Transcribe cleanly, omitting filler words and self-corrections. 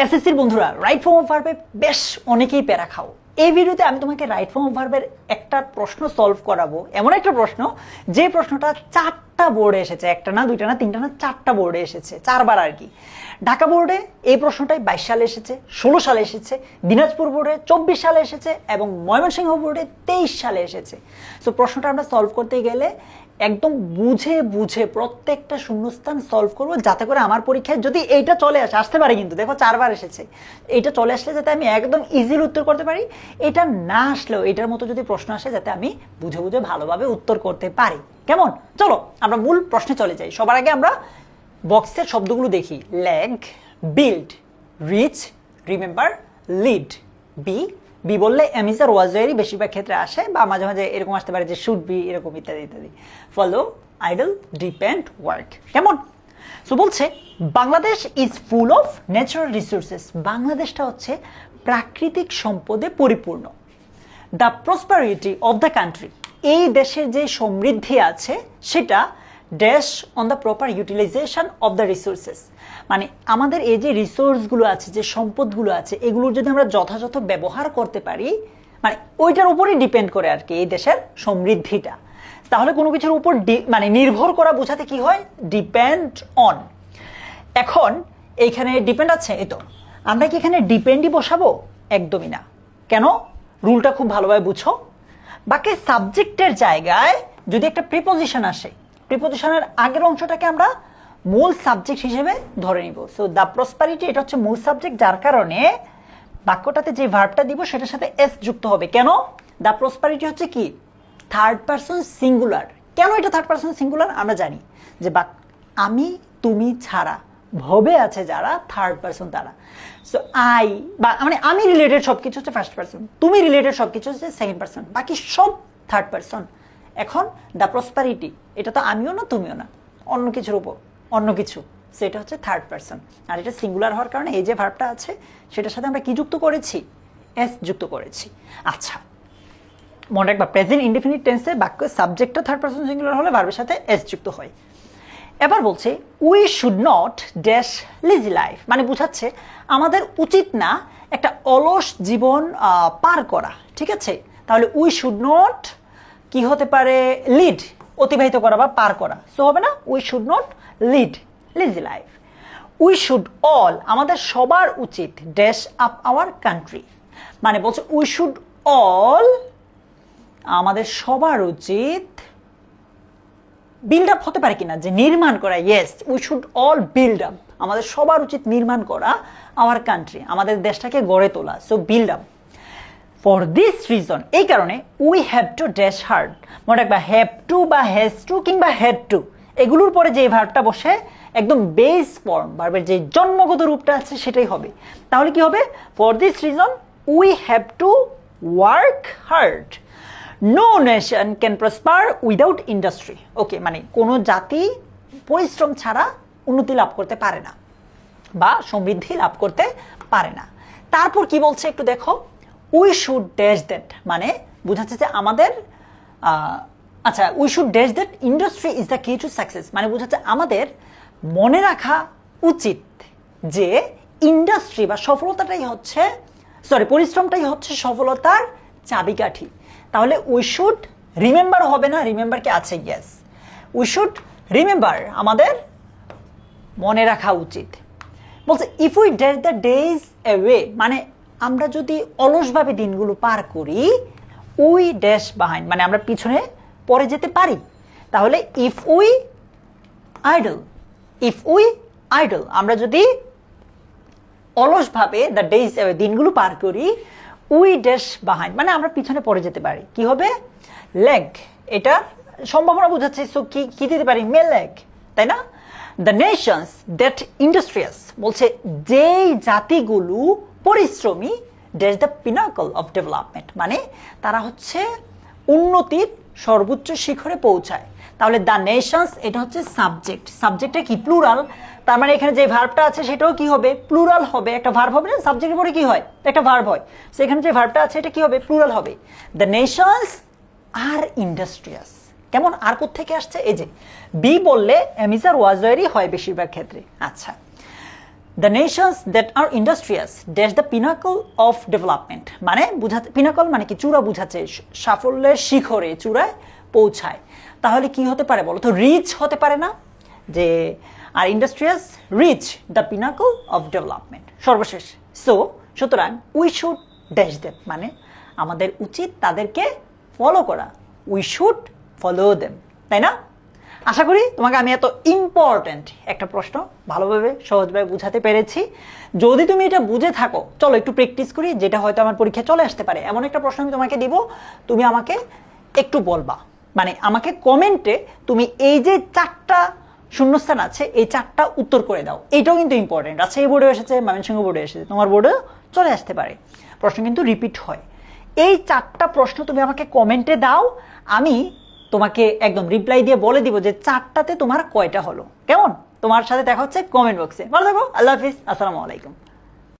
এসএসসির বন্ধুরা right form of ভার্বে বেশ অনেকেই প্যারা খাও। এই ভিডিওতে আমি তোমাকে রাইট ফর্ম অফ ভার্বের একটা প্রশ্ন সলভ করাবো, এমন একটা প্রশ্ন যে প্রশ্নটা 4টা বোর্ডে এসেছে, একটা না দুইটা না তিনটা না 4টা বোর্ডে এসেছে, 4বার আর কি। ঢাকা বোর্ডে এই প্রশ্নটাই 22 সালে এসেছে, 16 সালে এসেছে, দিনাজপুর বোর্ডে 24 সালে এসেছে এবং ময়মনসিংহ বোর্ডে 23 সালে এসেছে। সো প্রশ্নটা আমরা সলভ করতে গেলে একদম বুঝে বুঝে প্রত্যেকটা শূন্যস্থান সলভ করবো, যাতে করে আমার পরীক্ষায় যদি এইটা চলে আসতে পারে, কিন্তু দেখো 4বার এসেছে, এইটা চলে আসলে যাতে আমি একদম ইজিলি উত্তর করতে পারি। এটা না আসলেও এটার মতো যদি প্রশ্ন আসে যাতে আমি বুঝে বুঝে ভালোভাবে উত্তর করতে পারি। কেমন? চলো আমরা মূল প্রশ্নে চলে যাই। সবার আগে আমরা বক্সের শব্দগুলো দেখি। Leg, build, reach, remember, lead. Be be বললে এম ইজ আর ওয়াজ ওয়ারই বেশিরভাগ ক্ষেত্রে আসে, বা মাঝে মাঝে এরকম আসতে পারে যে শুড বি, এরকম ইত্যাদি ইত্যাদি। Follow, idol, depend, work. কেমন? সো বলছে Bangladesh is full of natural resources. বাংলাদেশটা হচ্ছে প্রাকৃতিক সম্পদে পরিপূর্ণ। The prosperity of the country, এই দেশের যে সমৃদ্ধি আছে সেটা dash on the proper utilisation of the resources, মানে আমাদের এই যে রিসোর্সগুলো আছে, যে সম্পদগুলো আছে, এগুলোর যদি আমরা যথাযথ ব্যবহার করতে পারি, মানে ওইটার উপরই ডিপেন্ড করে আর কি এই দেশের সমৃদ্ধিটা। তাহলে কোনো কিছুর উপর মানে নির্ভর করা বোঝাতে কি হয়? Depend on. এখন এইখানে ডিপেন্ড আছে, এই তো আমরা কি এখানে ডিপেন্ডই বসাবো? একদমই না। কেন? রুলটা খুব ভালোভাবে বুঝো। বাকি সাবজেক্টের জায়গায় যদি একটা প্রিপোজিশন আসে, প্রিপোজিশনের আগের অংশটাকে আমরা মূল সাবজেক্ট হিসেবে ধরে নিব। সো দ্য প্রসপারিটি এটা হচ্ছে মূল সাবজেক্ট, যার কারণে বাক্যটাতে যে ভার্বটা দিব সেটার সাথে এস যুক্ত হবে। কেন? দ্য প্রসপারিটি হচ্ছে কি? Third person singular. কেন এটা থার্ড পারসন সিঙ্গুলার? আমরা জানি যে আমি তুমি ছাড়া ভবে আছে যারা, থার্ড পারসন তারা। সো আই বা মানে আমি রিলেটেড সবকিছু হচ্ছে ফার্স্ট পারসন, তুমি রিলেটেড সবকিছু হচ্ছে সেকেন্ড পারসন, বাকি সব থার্ড পারসন। এখন দ্য প্রসপারিটি এটা তো আমিও না তুমিও না, অন্য কিছুর উপর অন্য কিছু, সেটা হচ্ছে থার্ড পারসন। আর এটা সিঙ্গুলার হওয়ার কারণে এই যে ভার্বটা আছে সেটার সাথে আমরা কি যুক্ত করেছি? এস যুক্ত করেছি। আচ্ছা, মনে রাখবা প্রেজেন্ট ইনডেফিনিট টেন্সে বাক্য সাবজেক্টটা থার্ড পারসন সিঙ্গুলার হলে ভার্বের সাথে এস যুক্ত হয়। এবার বলছে we should not dash lessee life, মানে বুঝাচ্ছে আমাদের উচিত না একটা অলস জীবন পার করা। ঠিক আছে, তাহলে উই শুড নট কি হতে পারে? লিড, অতিবাহিত করা বা পার করা। সো হবে না we should not lead lessee life. We should all, আমাদের সবার উচিত ড্যাশ আপ আওয়ার কান্ট্রি, মানে বলছে উই শুড অল, আমাদের সবার উচিত বিল্ড আপ হতে পারে কিনা, যে নির্মাণ করা। Yes, we should all build up, আমাদের সবার উচিত নির্মাণ করা আওয়ার কান্ট্রি, আমাদের দেশটাকে গড়ে তোলা। So build up. For this reason, এই কারণে we have to dash hard. মনে রাখবা হ্যাভ টু বা হ্যাজ টু কিংবা হ্যাড টু, এগুলোর পরে যে ভার্বটা বসে একদম বেস ফর্ম, ভার্বের যে জন্মগত রূপটা আছে সেটাই হবে। তাহলে কি হবে? For this reason we have to work hard. No nation can prosper without industry. Okay, মানে কোনো জাতি পরিশ্রম ছাড়া উন্নতি লাভ করতে পারে না বা সমৃদ্ধি লাভ করতে পারে না। তারপর কি বলছে একটু দেখো। উই শুড ড্যাশ দ্যাট, মানে বোঝাচ্ছে যে আমাদের আচ্ছা, we should dash that industry is the কি টু সাকসেস, মানে বোঝাচ্ছে আমাদের মনে রাখা উচিত যে ইন্ডাস্ট্রি বা সফলতাটাই হচ্ছে, পরিশ্রমটাই হচ্ছে সফলতার চাবিকাঠি। তাহলে উই শুড রিমেম্বার হবে না, রিমেম্বার কি আছে? ইয়েস, উই শুড রিমেম্বার, আমাদের মনে রাখা উচিত। বলছে if we dash the days away, মানে আমরা যদি অলসভাবে দিনগুলো পার করি, উই ড্যাশ বাহাইন্ড, মানে আমরা পিছনে পরে যেতে পারি। তাহলে if we idle, if we idle, আমরা যদি অলসভাবে দ্য ডেজ অ্যাওয়ে দিনগুলো পার করি, উই ড্যাশ বাহাইন্ড, মানে আমরা পিছনে পড়ে যেতে পারি। কি হবে? লেগ, এটা সম্ভাবনা বোঝাচ্ছে। সো কি দিতে পারি? মে লেগ, তাই না? দ্য নেশনস দ্যাট ইন্ডাস্ট্রিয়াস, বলছে যেই জাতিগুলো পরিশ্রমী, dash the pinnacle of development, মানে তারা হচ্ছে উন্নতির সর্বোচ্চ শিখরে পৌঁছায়। তাহলে দ্য নেশনস এটা হচ্ছে সাবজেক্ট, সাবজেক্টটা কি? প্লুরাল, তার মানে এখানে যে ভার্বটা আছে সেটাও কি হবে? প্লুরাল হবে। একটা ভার্ব হবে না, সাবজেক্টের পরে কি হয়? একটা ভার্ব হয়। সেখানে যে ভার্বটা আছে এটা কি হবে? প্লুরাল হবে। The Nations R industrious. কেমন? আর কোত্থেকে আসছে? এই যে বি বললে এম ইজ আর ওয়াজ ওয়ারই হয় বেশিরভাগ ক্ষেত্রে। আচ্ছা, the Nations that R industrious dash the pinnacle of development, মানে বুঝাতে, পিনাকল মানে কি, চূড়া বুঝাচ্ছে, সাফল্যের শিখরে, চূড়ায় পৌঁছায়। তাহলে কি হতে পারে বলো তো? রিচ হতে পারে না, যে আর industrious reach the pinnacle of development, সর্বশেষ। সুতরাং উই শুড ড্যাশ দেম, মানে আমাদের উচিত তাদেরকে ফলো করা, উই শুড ফলো দেম, তাই না? আশা করি তোমাকে আমি এত ইম্পর্ট্যান্ট একটা প্রশ্ন ভালোভাবে সহজভাবে বুঝাতে পেরেছি। যদি তুমি এটা বুঝে থাকো, চলো একটু প্র্যাকটিস করি, যেটা হয়তো আমার পরীক্ষায় চলে আসতে পারে। এমন একটা প্রশ্ন আমি তোমাকে দিব, তুমি আমাকে একটু বলবা, মানে আমাকে কমেন্টে তুমি এই যে 4টা শূন্যস্থান আছে, এই 4টা উত্তর করে দাও। এটাও কিন্তু ইম্পর্টেন্ট। আচ্ছা, এই বোর্ডে এসেছে, ময়মনসিংহ বোর্ডে এসেছে, তোমার বোর্ডেও চলে আসতে পারে। প্রশ্ন কিন্তু রিপিট হয়। এই 4টা প্রশ্ন তুমি আমাকে কমেন্টে দাও, আমি তোমাকে একদম রিপ্লাই দিয়ে বলে দিব যে 4টাতে তোমার কয়টা হলো। কেমন? তোমার সাথে দেখা হচ্ছে কমেন্ট বক্সে। ভালো থাকো, আল্লাহ হাফিজ, আসসালামু আলাইকুম।